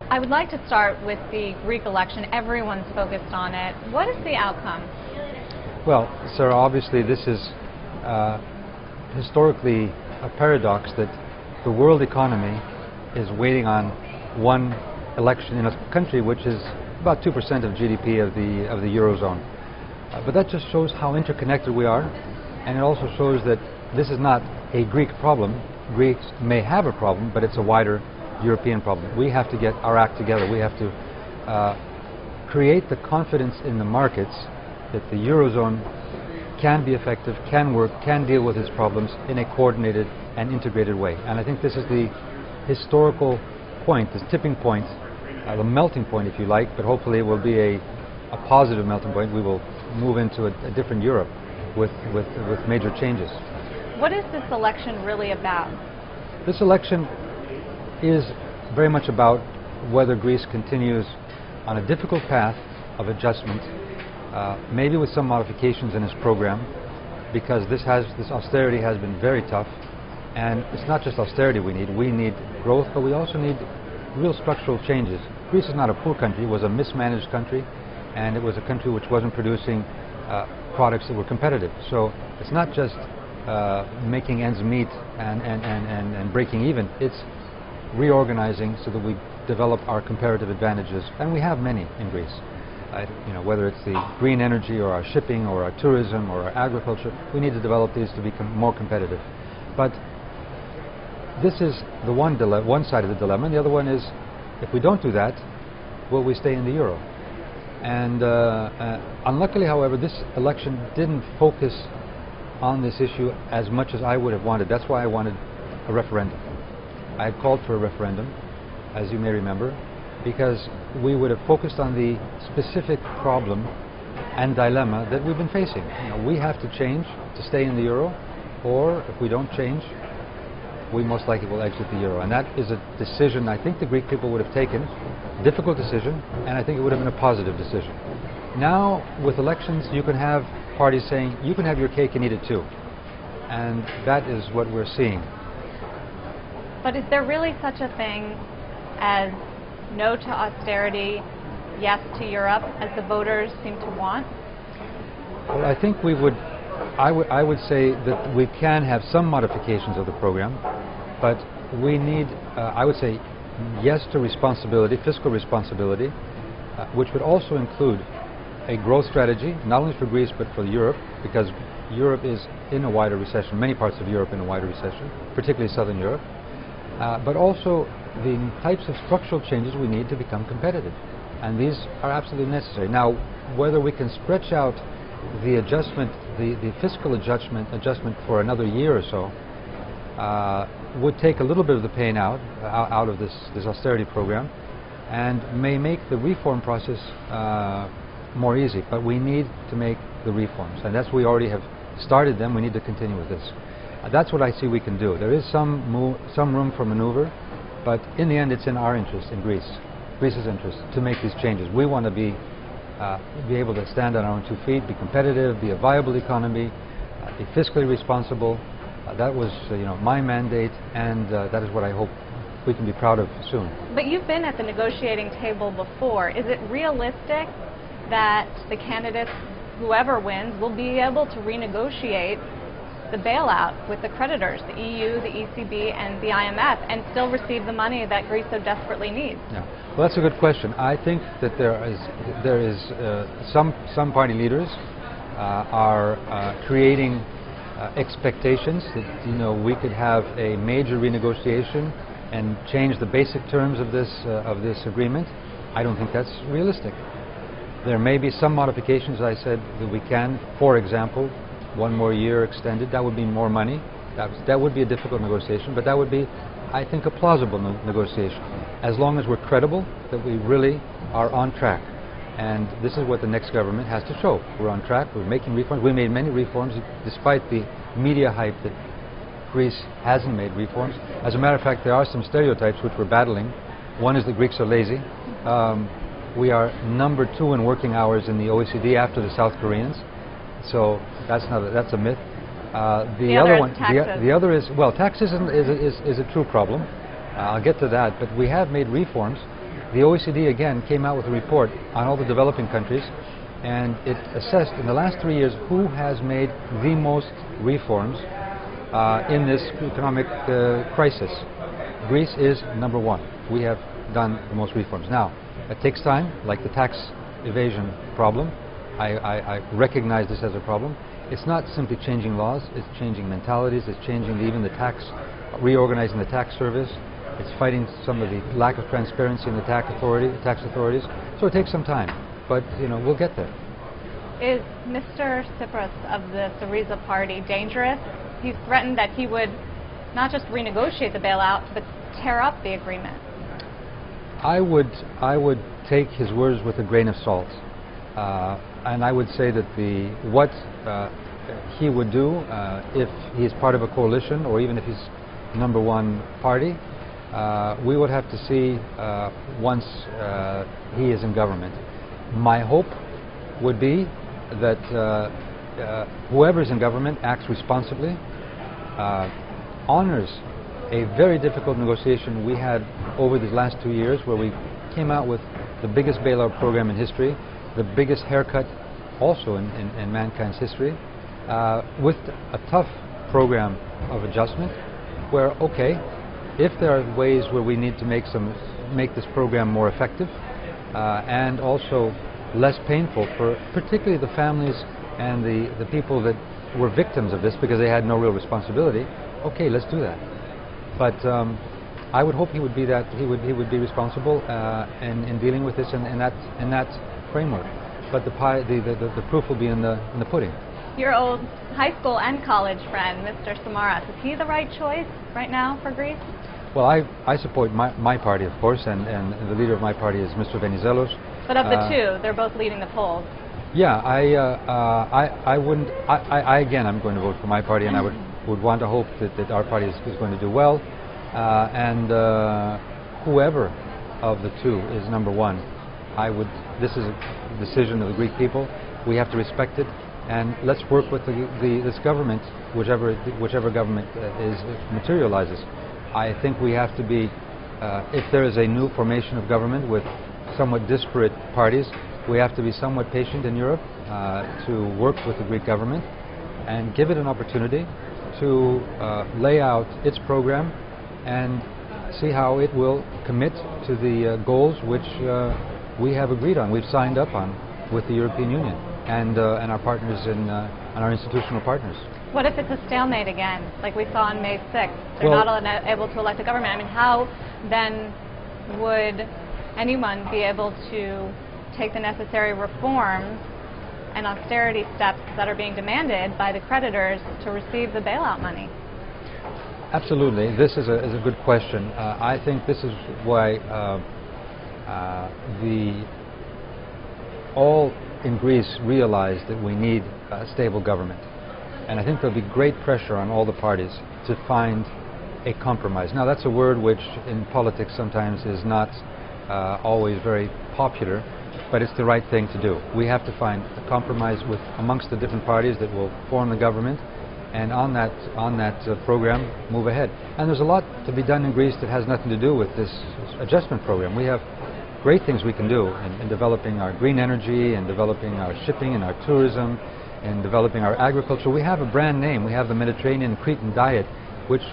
I would like to start with the Greek election. Everyone's focused on it. What is the outcome? Well, Sarah, obviously this is historically a paradox that the world economy is waiting on one election in a country which is about 2% of GDP of the Eurozone. But that just shows how interconnected we are, and it also shows that this is not a Greek problem. Greeks may have a problem, but it's a wider European problem. We have to get our act together. We have to create the confidence in the markets that the Eurozone can be effective, can work, can deal with its problems in a coordinated and integrated way. And I think this is the historical point, this tipping point, the melting point if you like, but hopefully it will be a positive melting point. We will move into a different Europe with major changes. What is this election really about? This election is very much about whether Greece continues on a difficult path of adjustment, maybe with some modifications in its program, because this austerity has been very tough, and it's not just austerity we need growth, but we also need real structural changes. Greece is not a poor country, it was a mismanaged country, and it was a country which wasn't producing products that were competitive. So it's not just making ends meet and breaking even, it's reorganizing so that we develop our comparative advantages, and we have many in Greece. Whether it's the green energy or our shipping or our tourism or our agriculture, we need to develop these to become more competitive. But this is the one side of the dilemma, and the other one is, if we don't do that, will we stay in the euro? And unluckily, however, this election didn't focus on this issue as much as I would have wanted. That's why I wanted a referendum. I had called for a referendum, as you may remember, because we would have focused on the specific problem and dilemma that we've been facing. We have to change to stay in the euro, or if we don't change, we most likely will exit the euro. And that is a decision I think the Greek people would have taken, difficult decision, and I think it would have been a positive decision. Now, with elections, you can have parties saying, you can have your cake and eat it too. And that is what we're seeing. But is there really such a thing as no to austerity, yes to Europe, as the voters seem to want? Well, I think I would say that we can have some modifications of the program, but we need, I would say, yes to responsibility, fiscal responsibility, which would also include a growth strategy, not only for Greece but for Europe, because Europe is in a wider recession, many parts of Europe in a wider recession, particularly Southern Europe, but also the types of structural changes we need to become competitive. And these are absolutely necessary. Now, whether we can stretch out the adjustment, the fiscal adjustment for another year or so, would take a little bit of the pain out of this austerity program, and may make the reform process more easy. But we need to make the reforms, and that's we already have started them. We need to continue with this. That's what I see we can do. There is some room for maneuver, but in the end, it's in our interest, in Greece's interest, to make these changes. We want to be able to stand on our own 2 feet, be competitive, be a viable economy, be fiscally responsible. That was my mandate, and that is what I hope we can be proud of soon. But you've been at the negotiating table before. Is it realistic that the candidates, whoever wins, will be able to renegotiate the bailout with the creditors, the EU, the ECB, and the IMF, and still receive the money that Greece so desperately needs? Yeah. Well, that's a good question. I think that there is some party leaders are creating expectations that we could have a major renegotiation and change the basic terms of this agreement. I don't think that's realistic. There may be some modifications, I said, that we can. For example, 1 more year extended. That would be more money. That would be a difficult negotiation, but that would be, I think, a plausible negotiation, as long as we're credible that we really are on track. And this is what the next government has to show. We're on track. We're making reforms. We made many reforms, despite the media hype that Greece hasn't made reforms. As a matter of fact, there are some stereotypes which we're battling. One is that Greeks are lazy. We are number 2 in working hours in the OECD after the South Koreans. So that's a myth. The other one, the other is, well, taxes is a true problem. I'll get to that, but we have made reforms The OECD again came out with a report on all the developing countries, and it assessed in the last 3 years who has made the most reforms in this economic crisis. Greece is number one. We have done the most reforms. Now, it takes time, like the tax evasion problem. I recognize this as a problem. It's not simply changing laws, it's changing mentalities, it's changing even the tax, reorganizing the tax service. It's fighting some of the lack of transparency in the tax authorities. So it takes some time, but we'll get there. Is Mr. Tsipras of the Syriza party dangerous? He's threatened that he would not just renegotiate the bailout, but tear up the agreement. I would take his words with a grain of salt, and I would say that what he would do if he is part of a coalition, or even if he's number one party, we would have to see once he is in government. My hope would be that whoever is in government acts responsibly, honors a very difficult negotiation we had over these last 2 years, where we came out with the biggest bailout program in history, the biggest haircut also in mankind's history, with a tough program of adjustment, where, okay, if there are ways where we need to make this program more effective and also less painful for particularly the families and the people that were victims of this because they had no real responsibility, okay, let's do that. But I would hope he would be be responsible in dealing with this in that framework. But the proof will be in the pudding. Your old high school and college friend, Mr. Samaras, is he the right choice right now for Greece? Well, I support my party, of course, and the leader of my party is Mr. Venizelos. But of the two, they're both leading the polls. Yeah, I wouldn't. Again, I'm going to vote for my party, and I would want to hope that our party is going to do well, and whoever of the two is number one, this is a decision of the Greek people. We have to respect it, and let's work with this government, whichever government materializes. I think we have to be, if there is a new formation of government with somewhat disparate parties, we have to be somewhat patient in Europe to work with the Greek government and give it an opportunity to lay out its program and see how it will commit to the goals which we have agreed on, we've signed up on with the European Union and our partners and our institutional partners. What if it's a stalemate again, like we saw on May 6th? They're not able to elect a government. I mean, how then would anyone be able to take the necessary reforms and austerity steps that are being demanded by the creditors to receive the bailout money? Absolutely. This is a good question. I think this is why all in Greece realize that we need a stable government. And I think there'll be great pressure on all the parties to find a compromise. Now, that's a word which in politics sometimes is not always very popular, but it's the right thing to do. We have to find a compromise amongst the different parties that will form the government, and on that program move ahead. And there's a lot to be done in Greece that has nothing to do with this adjustment program. We have great things we can do in developing our green energy, and developing our shipping and our tourism, and developing our agriculture. We have a brand name. We have the Mediterranean Cretan diet, which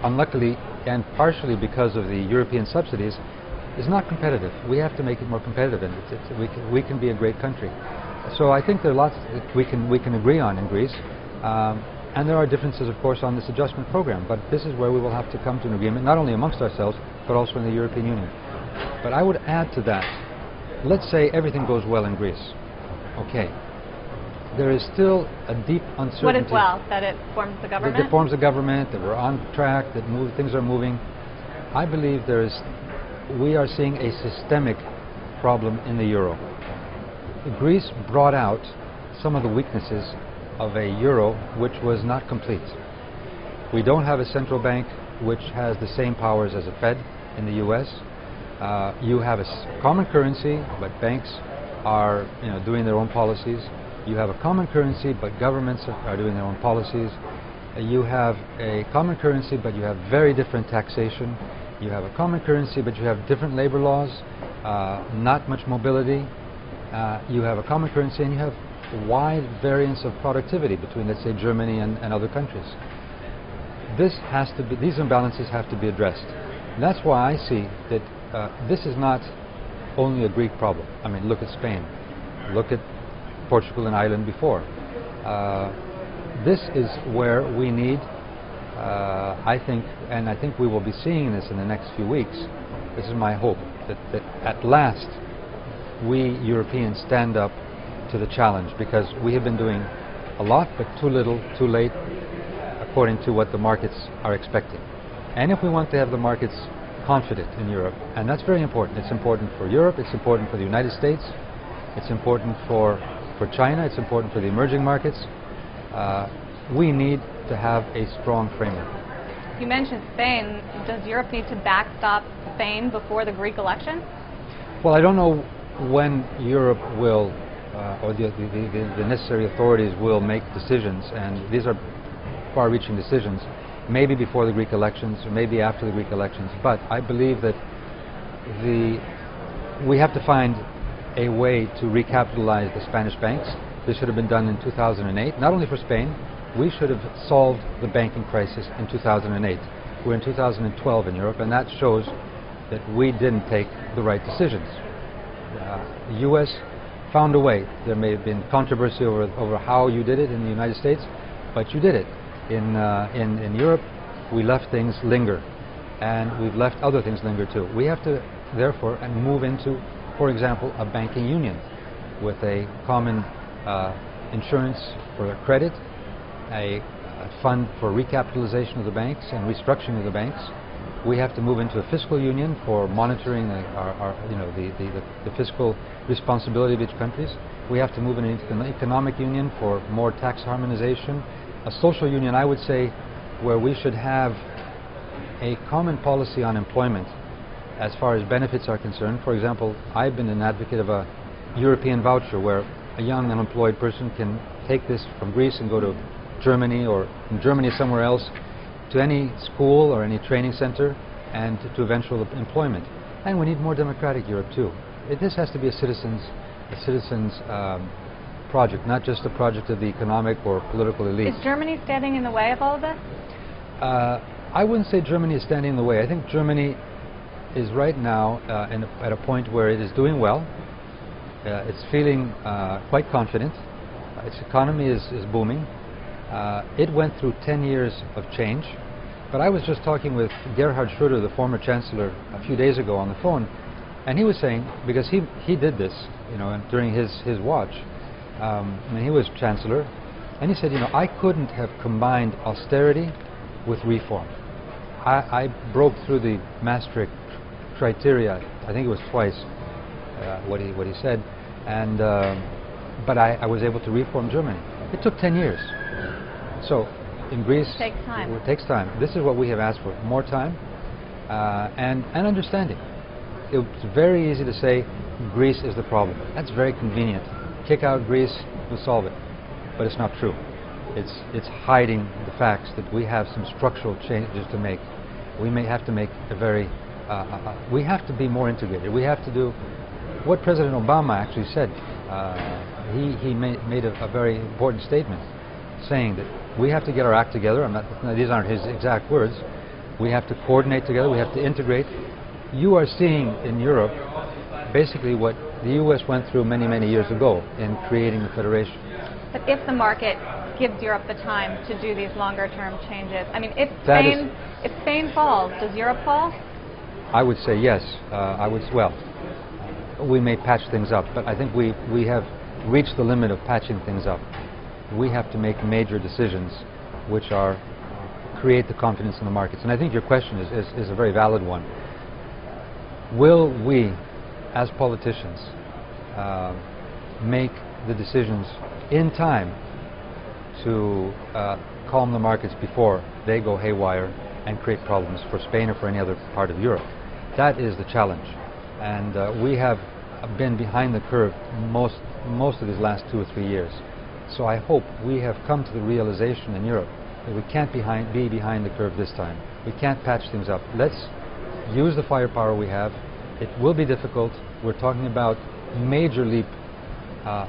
unluckily and partially because of the European subsidies is not competitive. We have to make it more competitive, and we can be a great country. So I think there are lots that we can agree on in Greece, and there are differences, of course, on this adjustment program. But this is where we will have to come to an agreement, not only amongst ourselves, but also in the European Union. But I would add to that, let's say everything goes well in Greece. Okay. There is still a deep uncertainty. What is well? That it forms the government? That it forms the government, that we're on track, that things are moving. I believe we are seeing a systemic problem in the euro. Greece brought out some of the weaknesses of a euro which was not complete. We don't have a central bank which has the same powers as a Fed in the US. You have a common currency, but banks are doing their own policies. You have a common currency, but governments are doing their own policies. You have a common currency, but you have very different taxation. You have a common currency, but you have different labor laws. not much mobility, you have a common currency, and you have wide variance of productivity between, let's say, Germany and other countries. These imbalances have to be addressed. And that's why I see that this is not only a Greek problem. I mean, look at Spain, look at Portugal and Ireland before. This is where we need, I think we will be seeing this in the next few weeks. This is my hope, that at last we Europeans stand up to the challenge, because we have been doing a lot, but too little, too late, according to what the markets are expecting. And if we want to have the markets confident in Europe, and that's very important. It's important for Europe, it's important for the United States, it's important for China, it's important for the emerging markets. We need to have a strong framework. You mentioned Spain. Does Europe need to backstop Spain before the Greek election? Well, I don't know when Europe will, or the necessary authorities will make decisions, and these are far-reaching decisions, maybe before the Greek elections or maybe after the Greek elections. But I believe that we have to find a way to recapitalize the Spanish banks. This should have been done in 2008, not only for Spain. We should have solved the banking crisis in 2008. We're in 2012 in Europe, and that shows that we didn't take the right decisions. The U.S. found a way. There may have been controversy over how you did it in the United States, but you did it. In Europe, we left things linger, and we've left other things linger too. We have to, therefore, move into, for example, a banking union with a common insurance for credit, a fund for recapitalization of the banks and restructuring of the banks. We have to move into a fiscal union for monitoring the fiscal responsibility of each country. We have to move into an economic union for more tax harmonization. A social union, I would say, where we should have a common policy on employment as far as benefits are concerned. For example, I've been an advocate of a European voucher where a young unemployed person can take this from Greece and go to Germany, or from Germany somewhere else, to any school or any training center, and to eventual employment. And we need more democratic Europe too. This has to be a citizens project, not just a project of the economic or political elite. Is Germany standing in the way of all of this? I wouldn't say Germany is standing in the way. I think Germany is right now at a point where it is doing well. It's feeling quite confident. Its economy is booming. It went through 10 years of change. But I was just talking with Gerhard Schröder, the former chancellor, a few days ago on the phone, and he was saying, because he did this, during his watch, when he was chancellor, and he said, I couldn't have combined austerity with reform. I broke through the Maastricht criteria. I think it was twice what he said, and but I was able to reform Germany. It took 10 years. So in Greece, it takes time. This is what we have asked for: more time and understanding. It's very easy to say Greece is the problem. That's very convenient. Kick out Greece, we'll solve it. But it's not true. It's hiding the facts that we have some structural changes to make. We may have to make we have to be more integrated. We have to do what President Obama actually said. He made a very important statement, saying that we have to get our act together. These aren't his exact words. We have to coordinate together. We have to integrate. You are seeing in Europe basically what the U.S. went through many, many years ago in creating the Federation. But if the market gives Europe the time to do these longer-term changes, I mean, if Spain falls, does Europe fall? I would say yes. We may patch things up, but I think we have reached the limit of patching things up. We have to make major decisions which create the confidence in the markets. And I think your question is a very valid one. Will we, as politicians, make the decisions in time to calm the markets before they go haywire and create problems for Spain or for any other part of Europe? That is the challenge. And we have been behind the curve most of these last 2 or 3 years. So I hope we have come to the realization in Europe that we can't be behind the curve this time. We can't patch things up. Let's use the firepower we have It will be difficult. We're talking about major leap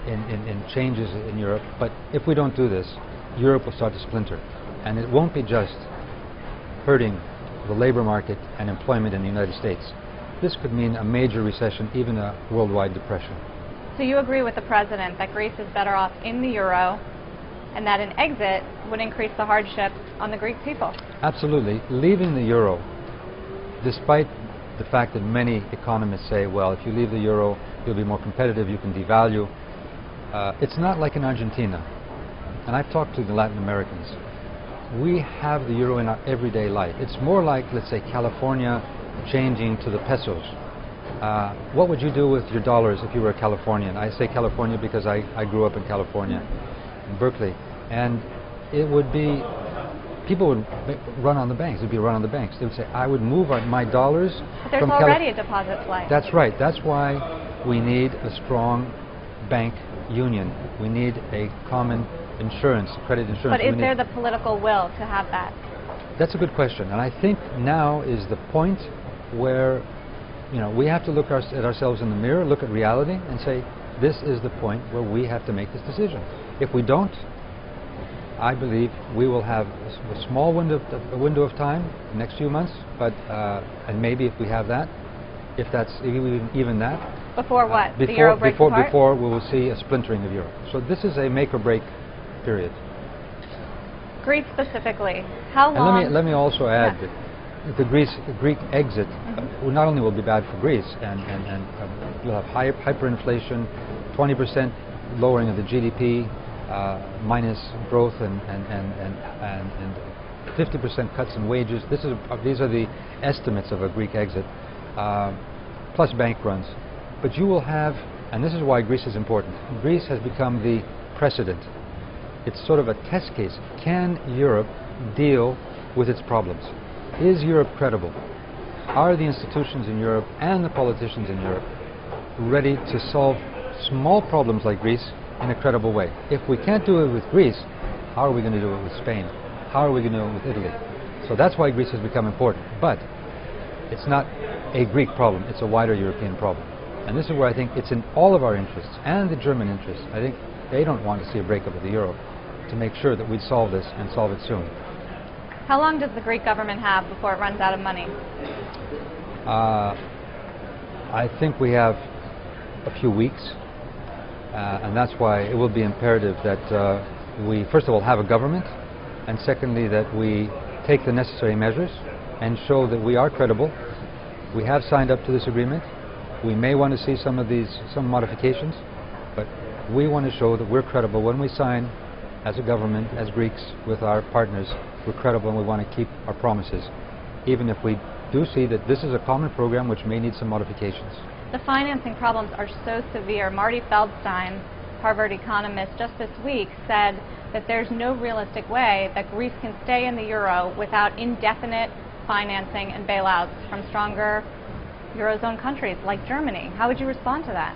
in changes in Europe, but if we don't do this, Europe will start to splinter. And it won't be just hurting the labor market and employment in the United States. This could mean a major recession, even a worldwide depression. So you agree with the President that Greece is better off in the euro and that an exit would increase the hardship on the Greek people? Absolutely. Leaving the euro, despite the fact that many economists say, well, if you leave the euro, you'll be more competitive, you can devalue. It's not like in Argentina. And I've talked to the Latin Americans. We have the euro in our everyday life. It's more like, let's say, California changing to the pesos. What would you do with your dollars if you were a Californian? I say California because I grew up in California, in Berkeley. And it would be, people would run on the banks. It would be run on the banks. They would say, I would move my dollars but there's already a deposit flight. That's right. That's why we need a strong bank union. We need a common insurance, credit insurance. But is there the political will to have that? That's a good question. And I think now is the point where, we have to look at ourselves in the mirror, look at reality, and say, this is the point where we have to make this decision. If we don't, I believe we will have a small window of time, the next few months, but and maybe if we have that, if that's even that. Before what? The euro breaks apart? Before we will see a splintering of Europe. So this is a make or break period. Greece specifically, how long? And let me also add that the Greek exit not only will be bad for Greece, and you'll have hyperinflation, 20% lowering of the GDP, minus growth, and 50% cuts in wages. These are the estimates of a Greek exit, plus bank runs. But you will have, and this is why Greece is important. Greece has become the precedent. It's sort of a test case. Can Europe deal with its problems? Is Europe credible? Are the institutions in Europe and the politicians in Europe ready to solve small problems like Greece in a credible way? If we can't do it with Greece, how are we going to do it with Spain? How are we going to do it with Italy? So that's why Greece has become important. But it's not a Greek problem. It's a wider European problem. And this is where I think it's in all of our interests and the German interests. I think they don't want to see a breakup of the euro, to make sure that we solve this and solve it soon. How long does the Greek government have before it runs out of money? I think we have a few weeks, and that's why it will be imperative that we first of all have a government, and secondly that we take the necessary measures and show that we are credible. We have signed up to this agreement. We may want to see some modifications, but we want to show that we're credible when we sign as a government, as Greeks, with our partners. We're credible and we want to keep our promises, even if we do see that this is a common program which may need some modifications. The financing problems are so severe. Marty Feldstein, Harvard economist, just this week said that there's no realistic way that Greece can stay in the euro without indefinite financing and bailouts from stronger Eurozone countries like Germany. How would you respond to that?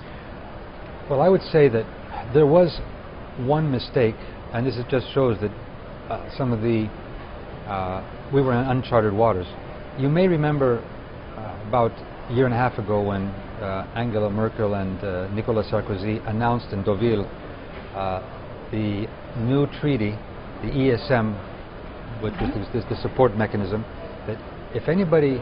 Well, I would say that there was one mistake, and this just shows that we were in uncharted waters. You may remember about a year and a half ago when Angela Merkel and Nicolas Sarkozy announced in Deauville the new treaty, the ESM, which is the support mechanism, that if anybody,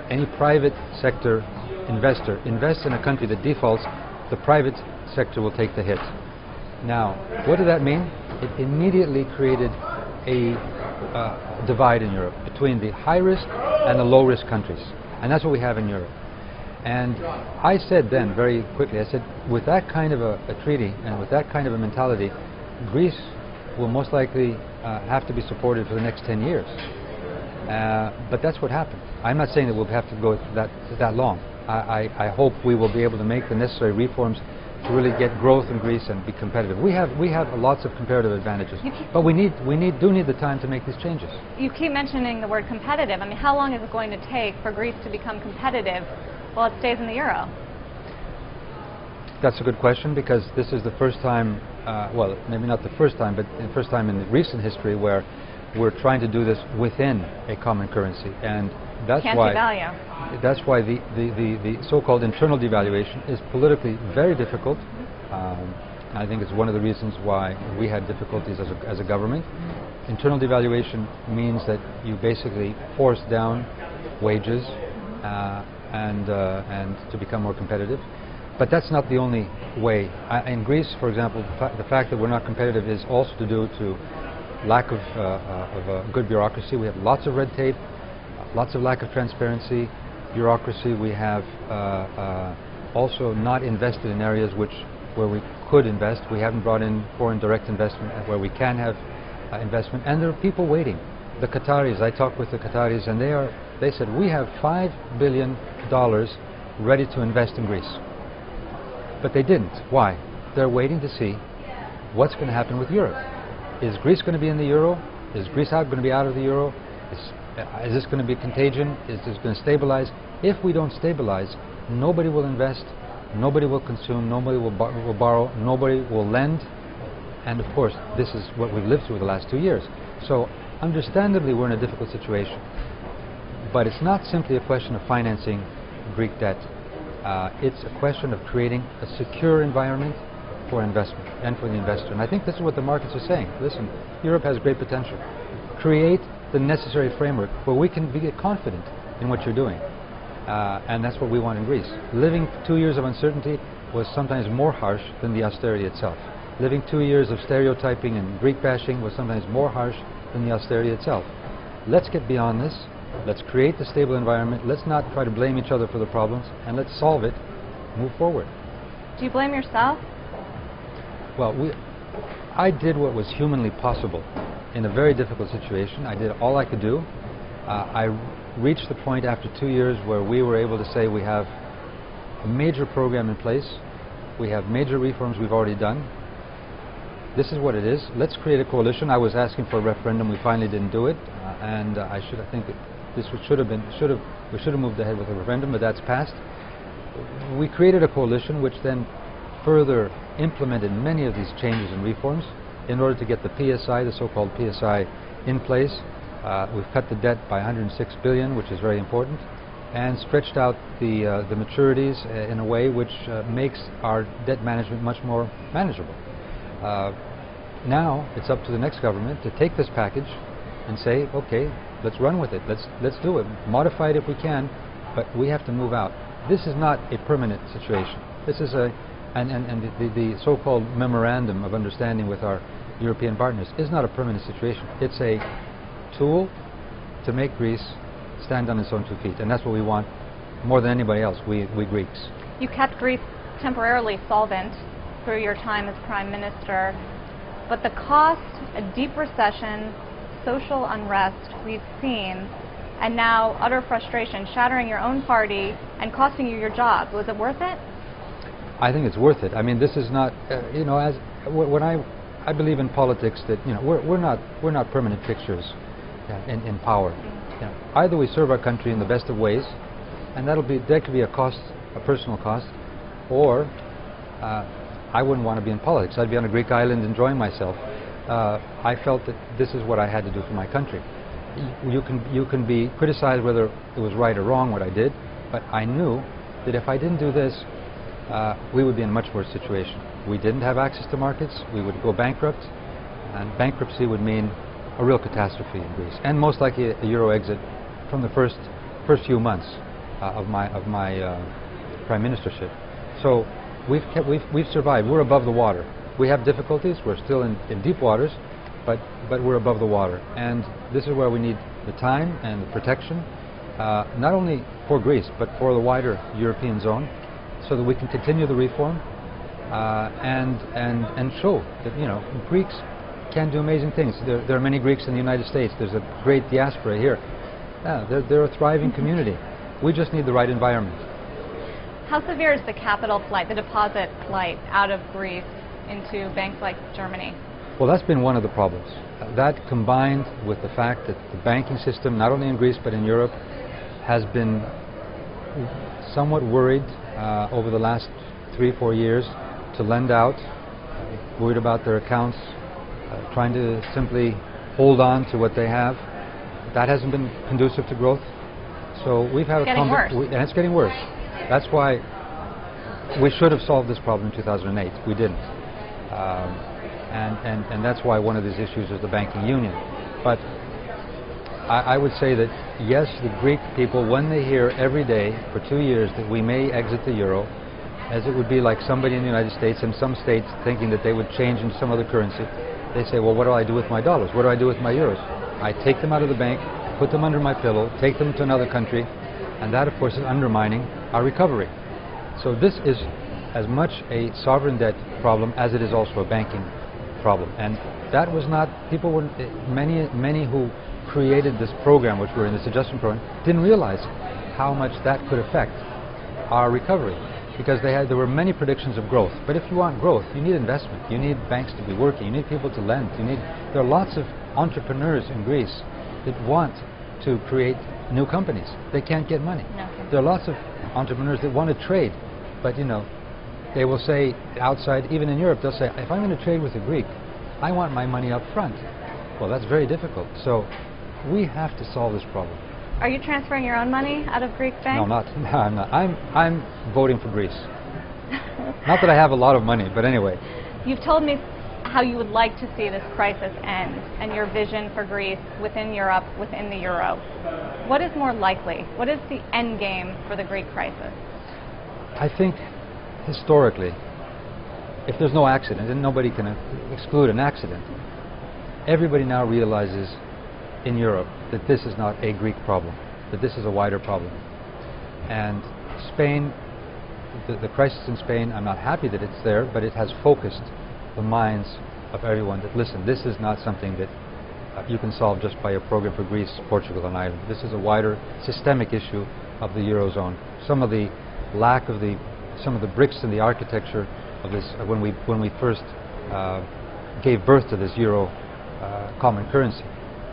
any private sector investor invests in a country that defaults, the private sector will take the hit. Now, what did that mean? It immediately created a divide in Europe between the high risk and the low risk countries. And that's what we have in Europe. And I said then, very quickly, I said, with that kind of a treaty and with that kind of a mentality, Greece will most likely have to be supported for the next 10 years. But that's what happened. I'm not saying that we'll have to go that long. I hope we will be able to make the necessary reforms to really get growth in Greece and be competitive. We have lots of comparative advantages, but we do need the time to make these changes. You keep mentioning the word competitive. I mean, how long is it going to take for Greece to become competitive while it stays in the euro? That's a good question, because this is the first time, well, maybe not the first time, but the first time in recent history where we're trying to do this within a common currency. And that's can't why devalue. that's why the so-called internal devaluation is politically very difficult. I think it's one of the reasons why we had difficulties as a government. Internal devaluation means that you basically force down wages and to become more competitive. But that's not the only way. In Greece, for example, the fact that we're not competitive is also to do to lack of a good bureaucracy. We have lots of red tape, lots of lack of transparency, bureaucracy. We have also not invested in areas where we could invest. We haven't brought in foreign direct investment where we can have investment. And there are people waiting. The Qataris, I talked with the Qataris, and they said, we have $5 billion ready to invest in Greece. But they didn't. Why? They're waiting to see what's going to happen with Europe. Is Greece going to be in the euro? Is Greece going to be out of the euro? Is this going to be contagion? Is this going to stabilize? If we don't stabilize, nobody will invest, nobody will consume, nobody will borrow, nobody will lend. And of course, this is what we've lived through the last 2 years. So understandably, we're in a difficult situation. But it's not simply a question of financing Greek debt. It's a question of creating a secure environment for investment and for the investor. And I think this is what the markets are saying. Listen, Europe has great potential. Create the necessary framework where we can be confident in what you're doing. And that's what we want in Greece. Living 2 years of uncertainty was sometimes more harsh than the austerity itself. Living 2 years of stereotyping and Greek bashing was sometimes more harsh than the austerity itself. Let's get beyond this. Let's create the stable environment. Let's not try to blame each other for the problems, and let's solve it, move forward. Do you blame yourself? Well, I did what was humanly possible in a very difficult situation. I did all I could do. I reached the point after 2 years where we were able to say we have a major program in place. We have major reforms we've already done. This is what it is. Let's create a coalition. I was asking for a referendum. We finally didn't do it, and I think we should have moved ahead with a referendum, but that's passed. We created a coalition which then further implemented many of these changes and reforms in order to get the PSI, the so-called PSI, in place. We've cut the debt by 106 billion, which is very important, and stretched out the maturities in a way which makes our debt management much more manageable. Now it's up to the next government to take this package and say, okay, let's run with it. Let's do it. Modify it if we can, but we have to move out. This is not a permanent situation. This is the so-called memorandum of understanding with our European partners is not a permanent situation. It's a tool to make Greece stand on its own 2 feet, and that's what we want more than anybody else, we Greeks. You kept Greece temporarily solvent through your time as Prime Minister, but the cost, a deep recession, social unrest we've seen, and now utter frustration, shattering your own party and costing you your job. Was it worth it? I think it's worth it. I mean, this is not, when I believe in politics that, we're not permanent fixtures in power. Either we serve our country in the best of ways, and that could be a cost, a personal cost, or I wouldn't want to be in politics. I'd be on a Greek island enjoying myself. I felt that this is what I had to do for my country. You can be criticized whether it was right or wrong what I did, but I knew that if I didn't do this, we would be in a much worse situation. We didn't have access to markets. We would go bankrupt, and bankruptcy would mean a real catastrophe in Greece, and most likely a euro exit from the first few months of my prime ministership. So we've survived. We're above the water. We have difficulties. We're still in deep waters, but we're above the water, and this is where we need the time and the protection, not only for Greece but for the wider European zone, so that we can continue the reform and show that Greeks can do amazing things. There are many Greeks in the United States. There's a great diaspora here. They're a thriving community. We just need the right environment. How severe is the capital flight, the deposit flight out of Greece into banks like Germany? Well, that's been one of the problems. That combined with the fact that the banking system, not only in Greece but in Europe, has been somewhat worried over the last 3-4 years to lend out, worried about their accounts, trying to simply hold on to what they have. That hasn't been conducive to growth. So we've had Getting worse. and it's getting worse. That's why we should have solved this problem in 2008. We didn't. And that's why one of these issues is the banking union. But I would say that, yes, the Greek people, when they hear every day for 2 years that we may exit the euro, as it would be like somebody in the United States and some states thinking that they would change into some other currency, they say, well, what do I do with my dollars? What do I do with my euros? I take them out of the bank, put them under my pillow, take them to another country, and that, of course, is undermining our recovery. So this is as much a sovereign debt problem as it is also a banking problem. And that was not, people were, many who created this program, which we're in, this adjustment program, didn't realize how much that could affect our recovery. Because there were many predictions of growth. But if you want growth, you need investment. You need banks to be working. You need people to lend. There are lots of entrepreneurs in Greece that want to create new companies. They can't get money. No. There are lots of entrepreneurs that want to trade, but they will say outside, even in Europe, they'll say, if I'm going to trade with a Greek, I want my money up front. Well, that's very difficult. So we have to solve this problem. Are you transferring your own money out of Greek banks? No, I'm not. I'm voting for Greece. Not that I have a lot of money, but anyway. You've told me how you would like to see this crisis end and your vision for Greece within Europe, within the euro. What is more likely? What is the end game for the Greek crisis? I think historically, if there's no accident, and nobody can exclude an accident, everybody now realizes in Europe that this is not a Greek problem, that this is a wider problem. And Spain, the crisis in Spain, I'm not happy that it's there, but it has focused the minds of everyone that, listen, this is not something that you can solve just by a program for Greece, Portugal and Ireland. This is a wider systemic issue of the Eurozone. Some of the lack of some of the bricks in the architecture of this, when we first gave birth to this euro common currency,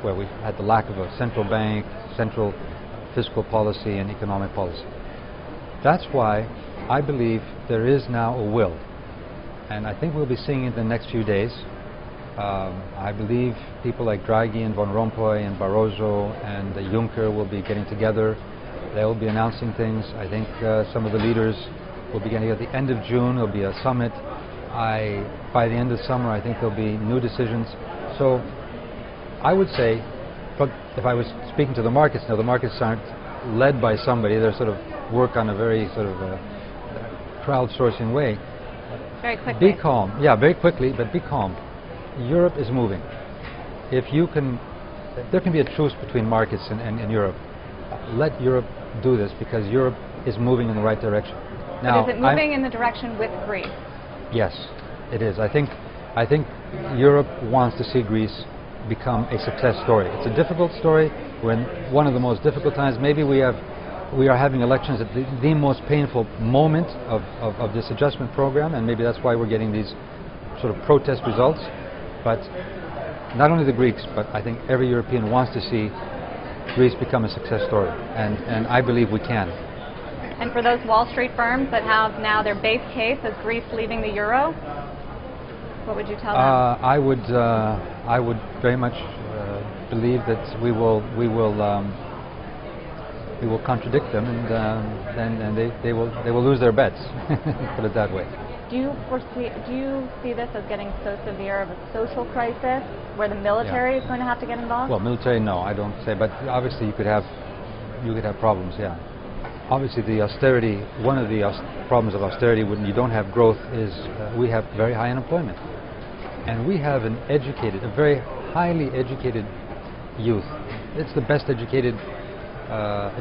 where we had the lack of a central bank, central fiscal policy and economic policy. That's why I believe there is now a will, and I think we'll be seeing it in the next few days. I believe people like Draghi and Van Rompuy and Barroso and Juncker will be getting together. They'll be announcing things. I think some of the leaders will be getting at the end of June. There'll be a summit. By the end of summer, I think there'll be new decisions. So I would say, if I was speaking to the markets, now the markets aren't led by somebody, they're sort of work on a very sort of crowdsourcing way. Very quickly. Be calm. Yeah, very quickly, but be calm. Europe is moving. If you can, there can be a truce between markets and Europe. Let Europe do this, because Europe is moving in the right direction. Now, but is it moving in the direction with Greece? Yes, it is. I think Europe wants to see Greece become a success story. It's a difficult story. We're in one of the most difficult times. Maybe we are having elections at the most painful moment of this adjustment program, and maybe that's why we're getting these sort of protest results. But not only the Greeks, but I think every European wants to see Greece become a success story, and I believe we can. And for those Wall Street firms that have now their base case as Greece leaving the euro, what would you tell them? I would very much believe that we will contradict them, and they will lose their bets. Put it that way. Do you see this as getting so severe of a social crisis where the military is going to have to get involved? Well, military, no, I don't say. But obviously, you could have problems. Yeah. Obviously, the austerity. One of the problems of austerity when you don't have growth is we have very high unemployment, and we have a very highly educated youth. It's the best educated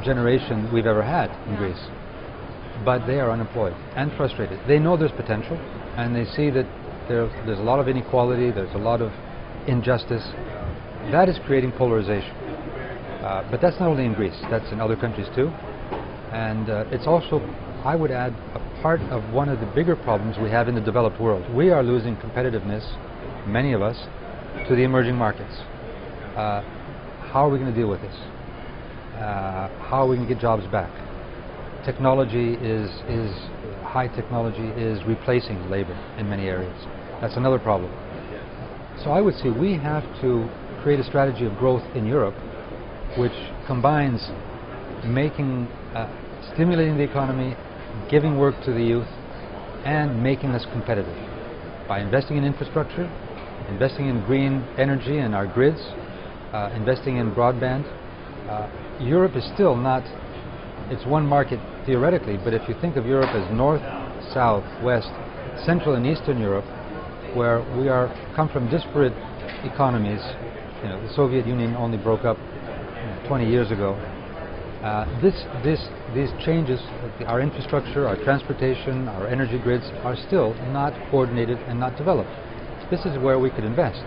generation we've ever had in Greece. But they are unemployed and frustrated. They know there's potential, and they see that there's a lot of inequality, there's a lot of injustice. That is creating polarization. But that's not only in Greece, that's in other countries too. And it's also, I would add, a part of one of the bigger problems we have in the developed world. We are losing competitiveness, many of us, to the emerging markets. How are we going to deal with this? How are we going to get jobs back? Technology high technology is replacing labor in many areas. That's another problem. So I would say we have to create a strategy of growth in Europe which combines stimulating the economy, giving work to the youth, and making us competitive by investing in infrastructure, investing in green energy and our grids, investing in broadband. Europe is still not, it's one market theoretically, but if you think of Europe as North, South, West, Central and Eastern Europe, where we come from disparate economies. The Soviet Union only broke up 20 years ago. These changes, our infrastructure, our transportation, our energy grids are still not coordinated and not developed. This is where we could invest.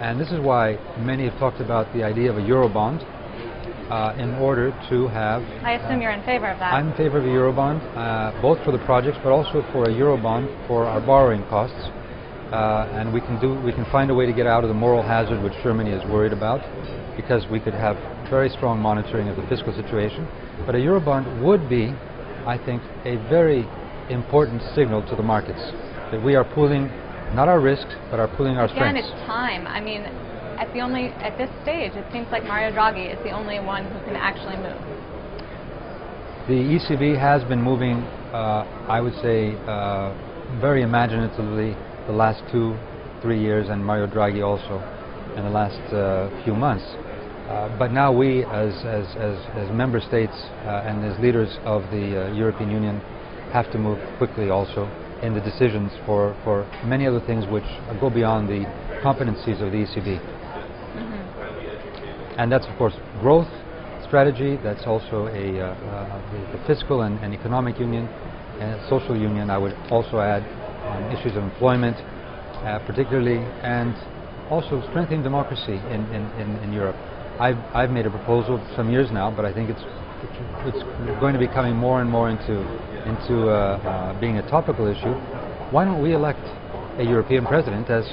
And this is why many have talked about the idea of a Eurobond in order to have... I assume you're in favor of that. I'm in favor of a Eurobond, both for the projects, but also for a Eurobond for our borrowing costs. And we can find a way to get out of the moral hazard which Germany is worried about, because we could have very strong monitoring of the fiscal situation. But a Eurobond would be, I think, a very important signal to the markets that we are pooling not our risks, but are pooling our strengths. Again, it's time. I mean, at this stage, it seems like Mario Draghi is the only one who can actually move. The ECB has been moving, I would say, very imaginatively the last 2-3 years, and Mario Draghi also in the last few months. But now we, as member states and as leaders of the European Union, have to move quickly also in the decisions for many other things which go beyond the competencies of the ECB. And that's, of course, growth strategy. That's also the fiscal and economic union, and social union. I would also add issues of employment, particularly, and also strengthening democracy in Europe. I've made a proposal some years now, but I think it's going to be coming more and more into being a topical issue. Why don't we elect a European president as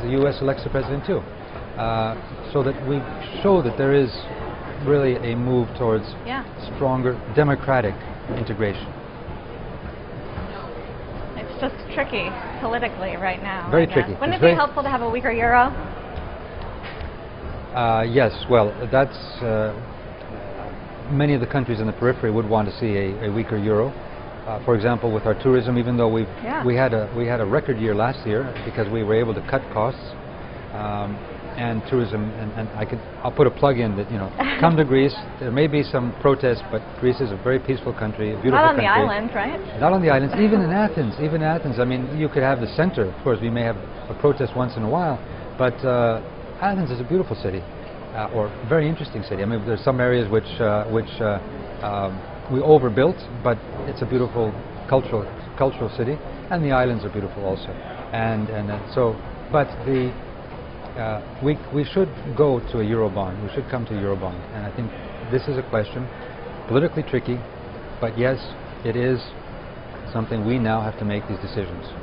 the U.S. elects a president too, so that we show that there is really a move towards stronger democratic integration. It's just tricky politically right now. Very tricky. Wouldn't it be helpful to have a weaker euro? Yes, well, that's many of the countries in the periphery would want to see a weaker euro. For example, with our tourism, even though we had a record year last year because we were able to cut costs, and tourism, and I'll put a plug in that, come to Greece. There may be some protests, but Greece is a very peaceful country, a beautiful country. Not on the island, right? Not on the islands, even in Athens. I mean, you could have the center. Of course, we may have a protest once in a while, but Athens is a beautiful city, or very interesting city. I mean, there's some areas which we overbuilt, but it's a beautiful cultural city, and the islands are beautiful also. But we should go to a Eurobond. We should come to a Eurobond, and I think this is a question, politically tricky, but yes, it is something we now have to make these decisions.